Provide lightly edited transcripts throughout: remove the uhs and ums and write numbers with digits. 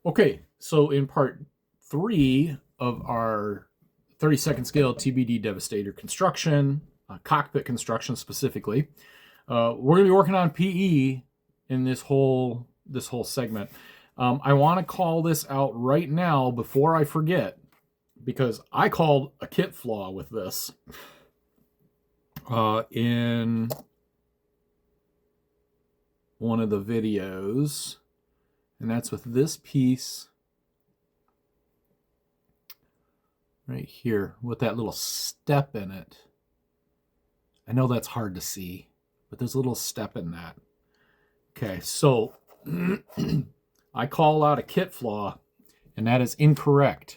Okay, so in part 3 of our 32nd scale TBD Devastator construction, cockpit construction specifically, we're going to be working on PE in this whole segment. I want to call this out right now before I forget, because I called a kit flaw with this in one of the videos, and that's with this piece right here with that little step in it. I know that's hard to see, but there's a little step in that. Okay, so I call out a kit flaw, and that is incorrect.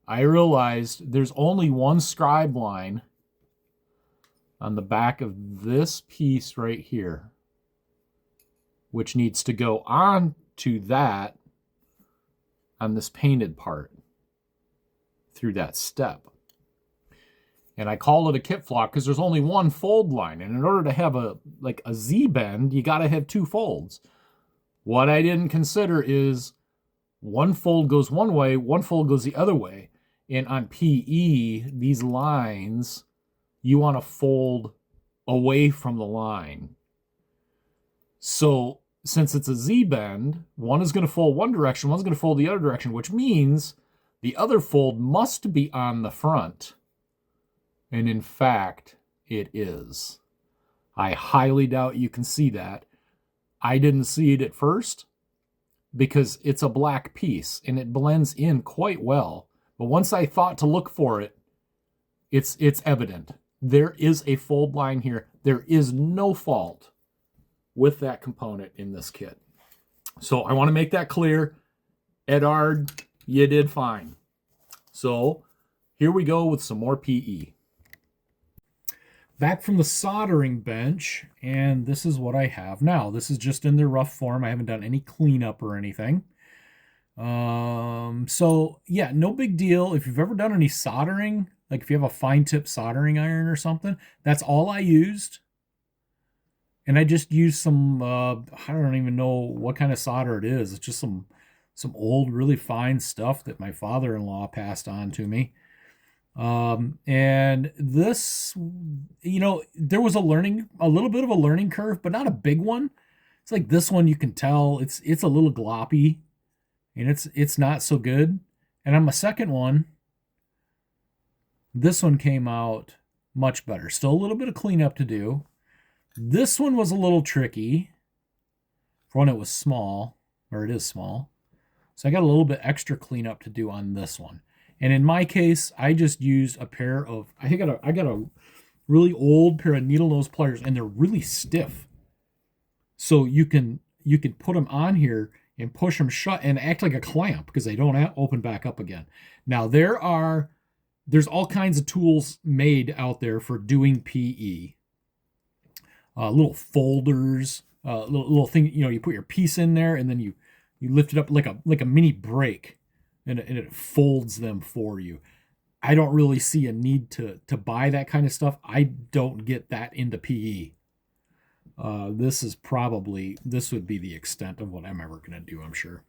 I realized there's only one scribe line on the back of this piece right here, which needs to go on to that on this painted part through that step. And I call it a kit flaw because there's only one fold line. And in order to have a Z bend, you got to have two folds. What I didn't consider is one fold goes one way, one fold goes the other way. And on PE, these lines, you want to fold away from the line. So since it's a Z bend, one is going to fold one direction, one's going to fold the other direction, which means the other fold must be on the front. And in fact, it is. I highly doubt you can see that. I didn't see it at first because it's a black piece and it blends in quite well. But once I thought to look for it, it's evident. There is a fold line here. There is no fault with that component in this kit. So I want to make that clear. Edard, you did fine. So here we go with some more PE. Back from the soldering bench, and this is what I have now. This is just in the rough form. I haven't done any cleanup or anything. So yeah, no big deal. If you've ever done any soldering, like if you have a fine tip soldering iron or something, that's all I used. And I just used some, I don't even know what kind of solder it is. It's just some old, really fine stuff that my father-in-law passed on to me. And this, there was a little bit of a learning curve, but not a big one. It's like this one, you can tell it's a little gloppy and it's not so good. And on my second one, this one came out much better. Still a little bit of cleanup to do. This one was a little tricky. For one, it was small, or it is small. So I got a little bit extra cleanup to do on this one. And in my case, I just used a pair of, I got a really old pair of needle nose pliers, and they're really stiff. So you can put them on here and push them shut and act like a clamp because they don't open back up again. Now there's all kinds of tools made out there for doing PE. Little folders, little thing, you put your piece in there and then you lift it up like a mini brake. And it folds them for you. I don't really see a need to buy that kind of stuff. I don't get that into PE. This would be the extent of what I'm ever going to do, I'm sure.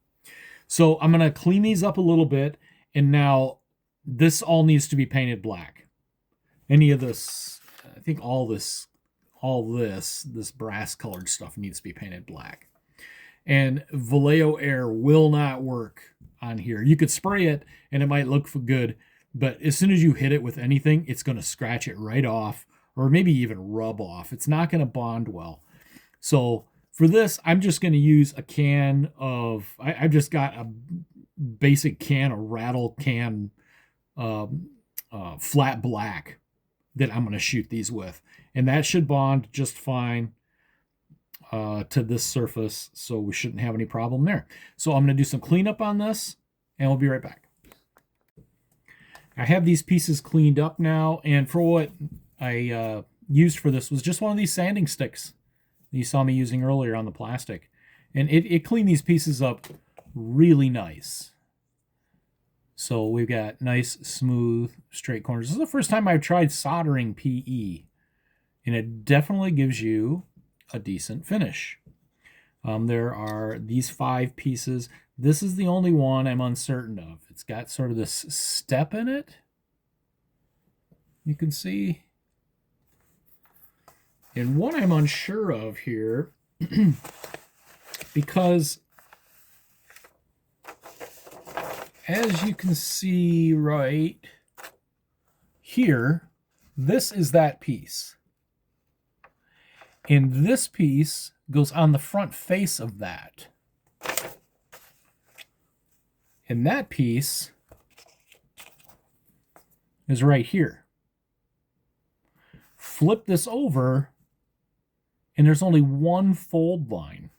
So I'm going to clean these up a little bit. And now this all needs to be painted black. Any of this, I think all this brass colored stuff needs to be painted black. And Vallejo Air will not work on here. You could spray it and it might look good, but as soon as you hit it with anything, it's going to scratch it right off or maybe even rub off. It's not going to bond well. So for this, I'm just going to use a can of, I've just got a basic can, a rattle can, flat black that I'm going to shoot these with. And that should bond just fine to this surface, so we shouldn't have any problem there. So I'm going to do some cleanup on this, and we'll be right back. I have these pieces cleaned up now, and for what I used for this was just one of these sanding sticks you saw me using earlier on the plastic. And it cleaned these pieces up really nice. So we've got nice, smooth, straight corners. This is the first time I've tried soldering PE, and it definitely gives you a decent finish. There are these 5 pieces. This is the only one I'm uncertain of. It's got sort of this step in it. You can see. And what I'm unsure of here, because as you can see right here, this is that piece. And this piece goes on the front face of that. And that piece is right here. Flip this over, and there's only one fold line.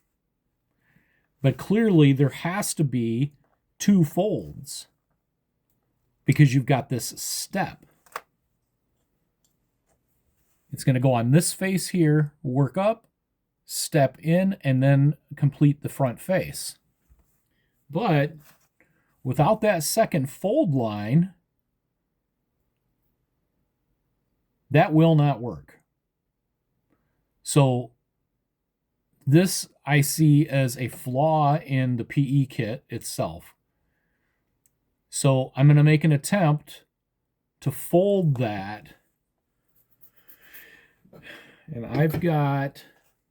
But clearly there has to be two folds because you've got this step. It's going to go on this face here, work up, step in, and then complete the front face. But without that second fold line, that will not work. So this I see as a flaw in the PE kit itself. So I'm going to make an attempt to fold that. And I've got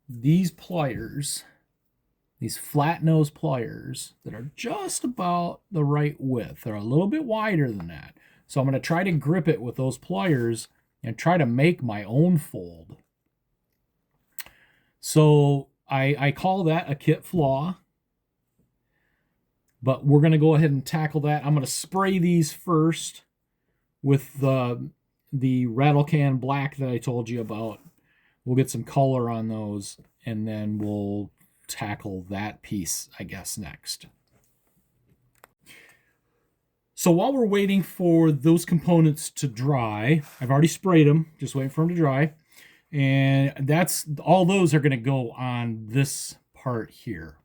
these pliers, these flat nose pliers that are just about the right width. They're a little bit wider than that. So I'm going to try to grip it with those pliers and try to make my own fold. So I call that a kit flaw. But we're going to go ahead and tackle that. I'm going to spray these first with the rattle can black that I told you about. We'll get some color on those, and then we'll tackle that piece, I guess, next. So while we're waiting for those components to dry, I've already sprayed them, just waiting for them to dry. And that's all those are going to go on this part here.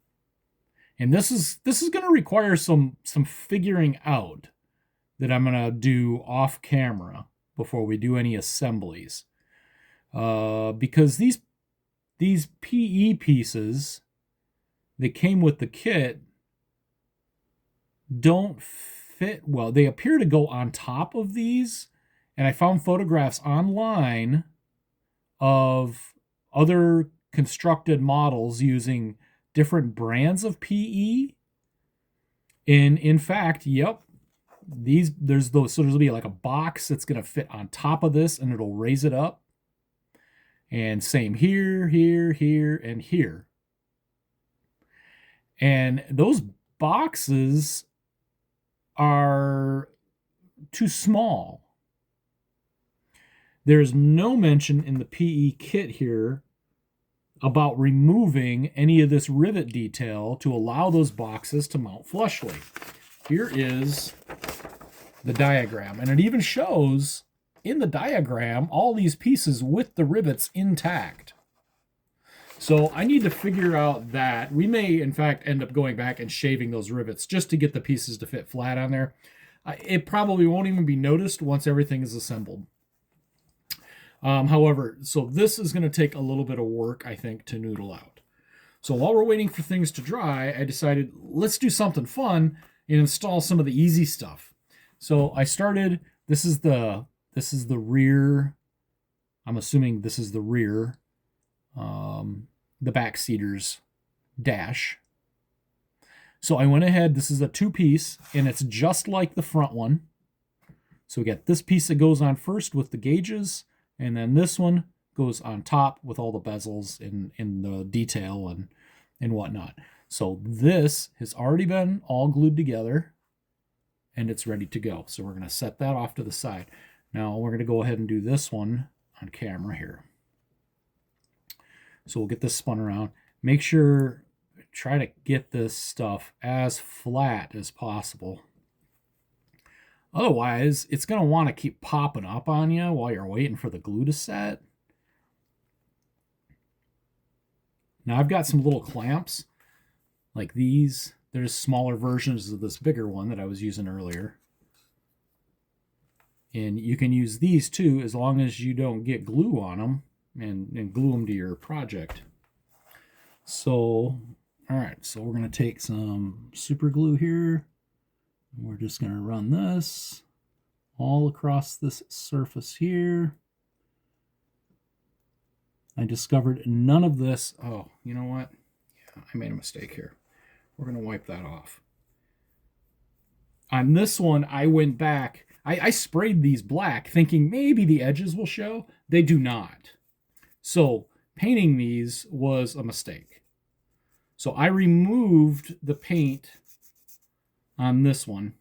And this is going to require some figuring out that I'm going to do off camera before we do any assemblies. Because these PE pieces that came with the kit don't fit well. They appear to go on top of these, and I found photographs online of other constructed models using different brands of PE. And in fact, yep, there's those, so there'll be like a box that's going to fit on top of this, and it'll raise it up. And same here, here, here, and here. And those boxes are too small. There's no mention in the PE kit here about removing any of this rivet detail to allow those boxes to mount flushly. Here is the diagram, and it even shows in the diagram all these pieces with the rivets intact. So I need to figure out that. We may, in fact, end up going back and shaving those rivets just to get the pieces to fit flat on there. It probably won't even be noticed once everything is assembled. However, so this is going to take a little bit of work, I think, to noodle out. So while we're waiting for things to dry, I decided let's do something fun and install some of the easy stuff. So I started, this is the rear, I'm assuming this is the rear, the back seater's dash. So I went ahead, this is a 2-piece, and it's just like the front one. So we got this piece that goes on first with the gauges, and then this one goes on top with all the bezels in the detail and whatnot. So this has already been all glued together, and it's ready to go. So we're going to set that off to the side. Now we're going to go ahead and do this one on camera here. So we'll get this spun around. Make sure, try to get this stuff as flat as possible. Otherwise, it's going to want to keep popping up on you while you're waiting for the glue to set. Now I've got some little clamps like these. There's smaller versions of this bigger one that I was using earlier. And you can use these too, as long as you don't get glue on them and glue them to your project. So All right, so we're going to take some super glue here. And we're just going to run this all across this surface here. I discovered none of this. Oh, you know what? Yeah, I made a mistake here. We're going to wipe that off. On this one, I went back. I sprayed these black thinking maybe the edges will show. They do not. So painting these was a mistake. So I removed the paint on this one.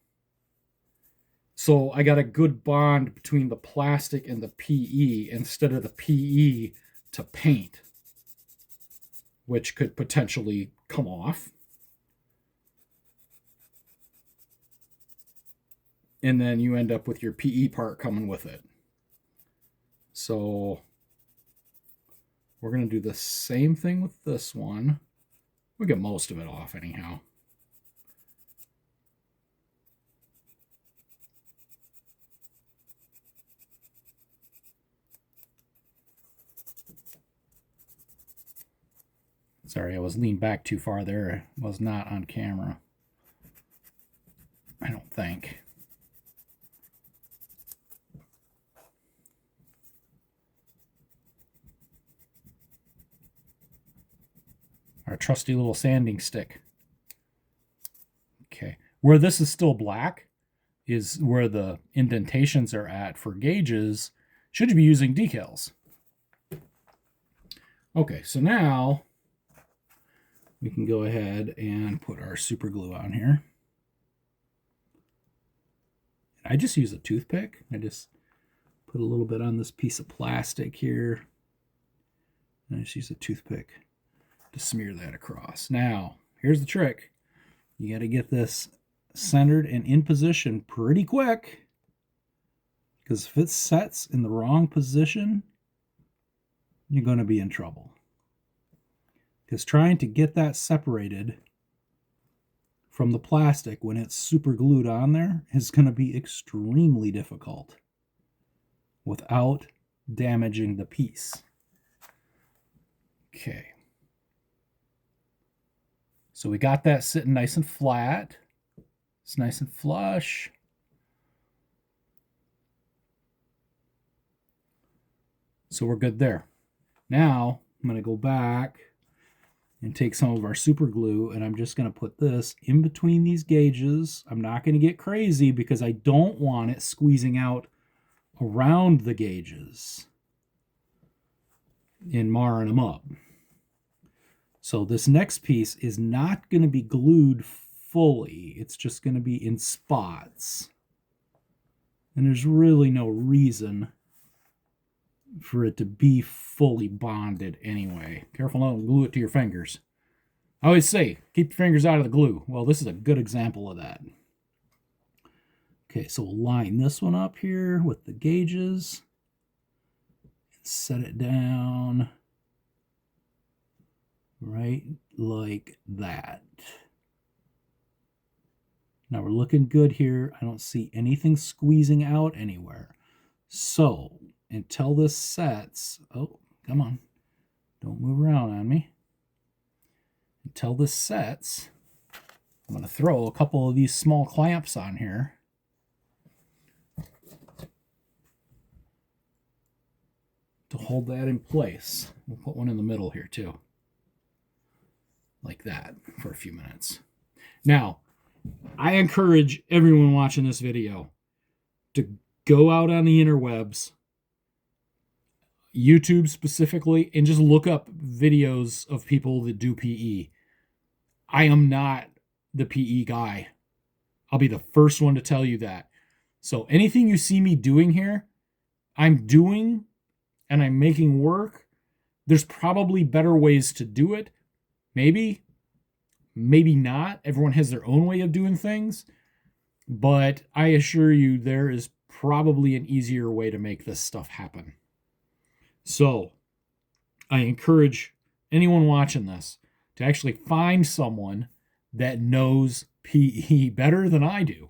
So I got a good bond between the plastic and the PE instead of the PE to paint, which could potentially come off. And then you end up with your PE part coming with it. So we're going to do the same thing with this one. We'll get most of it off anyhow. Sorry, I was leaned back too far there. It was not on camera. I don't think. Our trusty little sanding stick. Okay. Where this is still black is where the indentations are at for gauges. Should you be using decals? Okay, so now we can go ahead and put our super glue on here. I just use a toothpick. I just put a little bit on this piece of plastic here. And I just use a toothpick to smear that across. Now, here's the trick. You got to get this centered and in position pretty quick, because if it sets in the wrong position, you're going to be in trouble. Because trying to get that separated from the plastic when it's super glued on there is going to be extremely difficult without damaging the piece. Okay. So we got that sitting nice and flat. It's nice and flush. So we're good there. Now I'm going to go back and take some of our super glue, and I'm just going to put this in between these gauges. I'm not going to get crazy because I don't want it squeezing out around the gauges and marring them up. So this next piece is not going to be glued fully. It's just going to be in spots. And there's really no reason for it to be fully bonded anyway. Careful not to glue it to your fingers. I always say, keep your fingers out of the glue. Well, this is a good example of that. Okay, so we'll line this one up here with the gauges. Set it down right like that. Now we're looking good here. I don't see anything squeezing out anywhere. So until this sets, oh, come on, don't move around on me. Until this sets, I'm going to throw a couple of these small clamps on here. To hold that in place. We'll put one in the middle here too. Like that for a few minutes. Now, I encourage everyone watching this video to go out on the interwebs, YouTube specifically, and just look up videos of people that do PE. I am not the PE guy. I'll be the first one to tell you that. So anything you see me doing here, I'm doing and I'm making work. There's probably better ways to do it. Maybe not. Everyone has their own way of doing things. But I assure you there is probably an easier way to make this stuff happen. So I encourage anyone watching this to actually find someone that knows PE better than I do.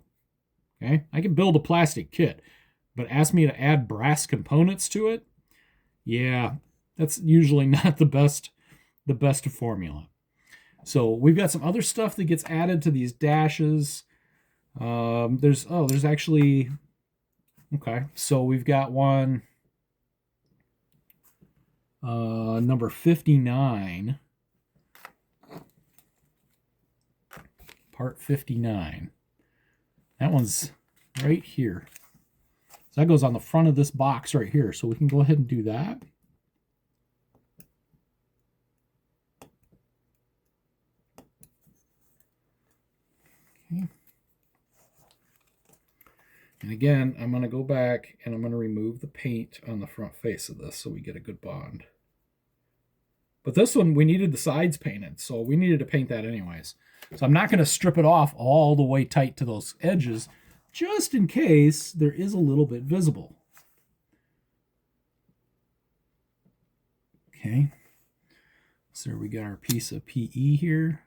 Okay? I can build a plastic kit, but ask me to add brass components to it, yeah, that's usually not the best formula. So we've got some other stuff that gets added to these dashes. There's actually, okay, so we've got one, number 59, part 59. That one's right here. So that goes on the front of this box right here. So we can go ahead and do that. Okay. And again, I'm going to go back and I'm going to remove the paint on the front face of this so we get a good bond. But this one, we needed the sides painted, so we needed to paint that anyways. So I'm not going to strip it off all the way tight to those edges, just in case there is a little bit visible. Okay. So we got our piece of PE here.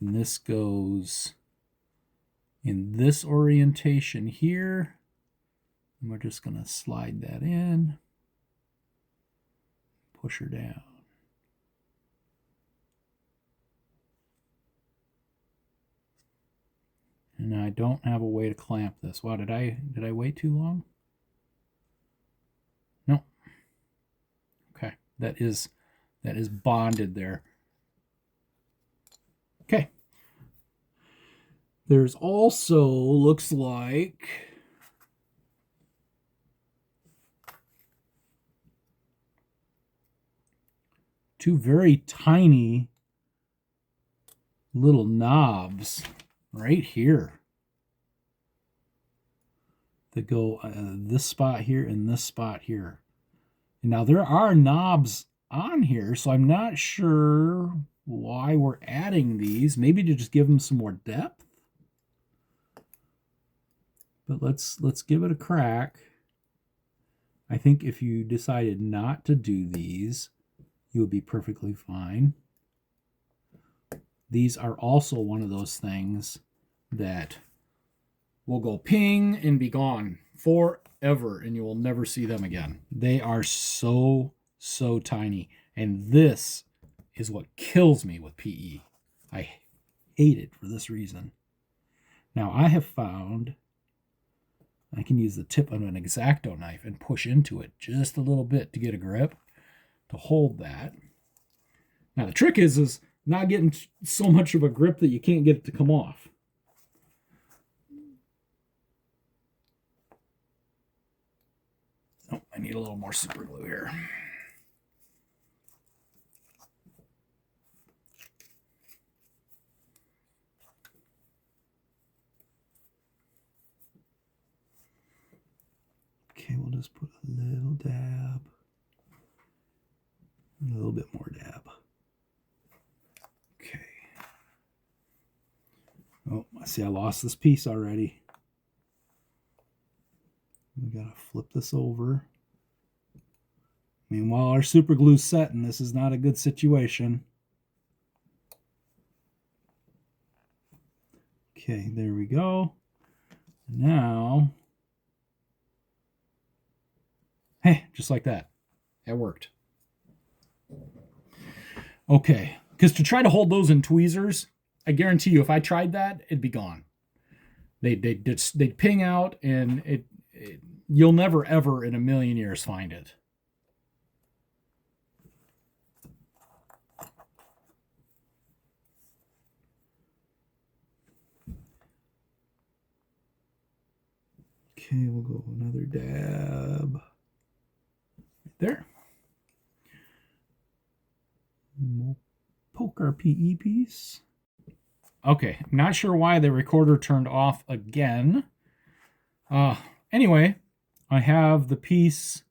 And this goes in this orientation here. And we're just going to slide that in, push her down. And I don't have a way to clamp this. Wow, did I wait too long? No. Okay, that is bonded there. Okay. There's also, looks like, two very tiny little knobs right here that go this spot here and this spot here. And now there are knobs on here, so I'm not sure why we're adding these. Maybe to just give them some more depth. But let's give it a crack. I think if you decided not to do these, you would be perfectly fine. These are also one of those things that will go ping and be gone forever, and you will never see them again. They are so tiny, and this is what kills me with PE. I hate it for this reason. Now I have found I can use the tip of an X-Acto knife and push into it just a little bit to get a grip to hold that. Now the trick is not getting so much of a grip that you can't get it to come off. Oh, I need a little more super glue here. Okay, we'll just put a little dab. A little bit more dab. Okay. Oh, I see I lost this piece already. We gotta flip this over. Meanwhile, our super glue's set, and this is not a good situation. Okay, there we go. Now, hey, just like that. That worked. Okay, because to try to hold those in tweezers, I guarantee you if I tried that, it'd be gone. They'd ping out, and you'll never ever in a million years find it. Okay, we'll go another dab right there. And we'll poke our PE piece. Okay, I'm not sure why the recorder turned off again. Anyway, I have the piece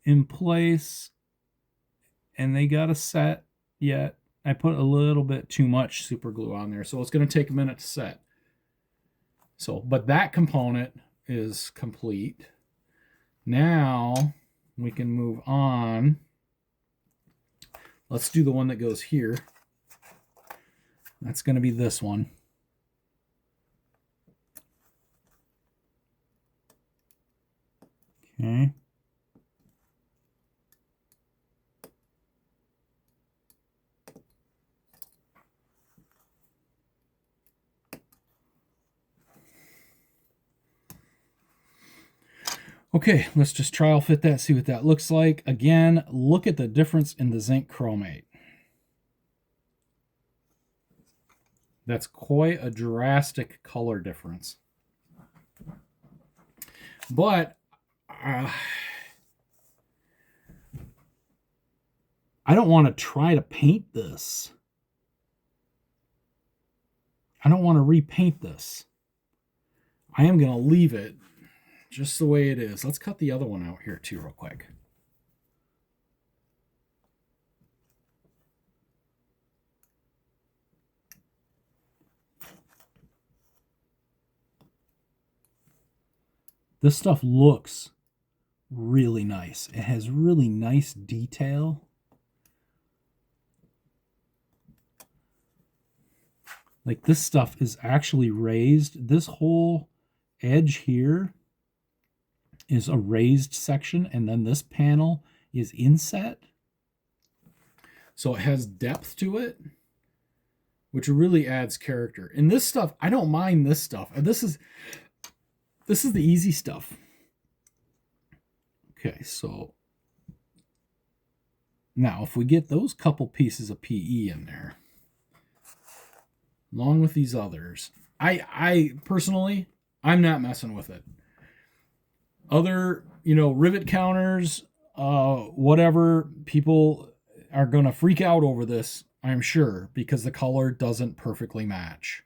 in place, and they got a set yet. I put a little bit too much super glue on there, so it's going to take a minute to set. So, but that component is complete. Now we can move on. Let's do the one that goes here. That's going to be this one. Okay. Okay, let's just trial fit that, see what that looks like. Again, look at the difference in the zinc chromate. That's quite a drastic color difference. But I don't want to try to paint this. I don't want to repaint this. I am going to leave it just the way it is. Let's cut the other one out here too real quick. This stuff looks really nice. It has really nice detail. Like this stuff is actually raised. This whole edge here is a raised section, and then this panel is inset. So it has depth to it, which really adds character. And this stuff, I don't mind this stuff. This is the easy stuff. Okay, so now if we get those couple pieces of PE in there, along with these others, I personally, I'm not messing with it. Other, rivet counters, whatever, people are going to freak out over this, I'm sure, because the color doesn't perfectly match.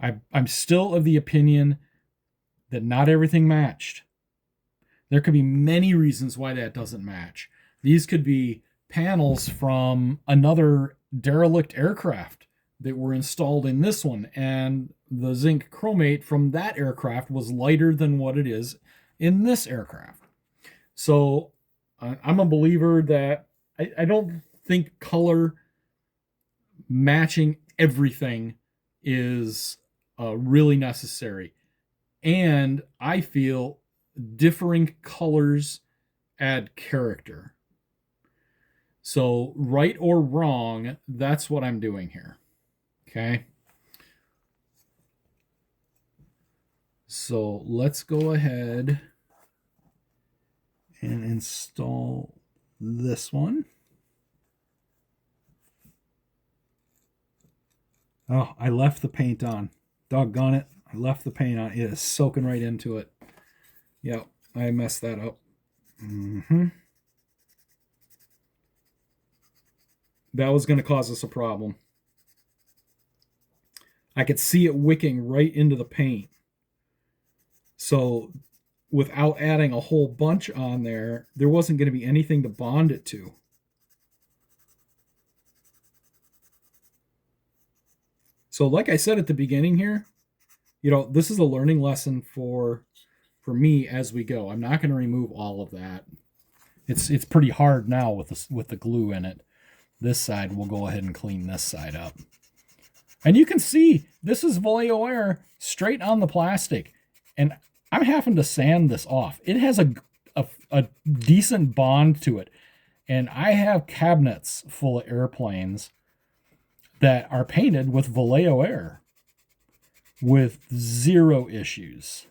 I'm still of the opinion that not everything matched. There could be many reasons why that doesn't match. These could be panels from another derelict aircraft that were installed in this one, and the zinc chromate from that aircraft was lighter than what it is in this aircraft. So I'm a believer that I don't think color matching everything is really necessary. And I feel differing colors add character. So right or wrong, that's what I'm doing here. Okay. So let's go ahead and install this one. Oh, I left the paint on. Doggone it. I left the paint on. It is soaking right into it. Yep, I messed that up. That was going to cause us a problem. I could see it wicking right into the paint. So without adding a whole bunch on there, there wasn't going to be anything to bond it to. So like I said at the beginning here, this is a learning lesson for me as we go. I'm not going to remove all of that. It's pretty hard now with the glue in it. This side, we'll go ahead and clean this side up. And you can see this is Vallejo air straight on the plastic. And I'm having to sand this off. It has a decent bond to it. And I have cabinets full of airplanes that are painted with Vallejo air with zero issues.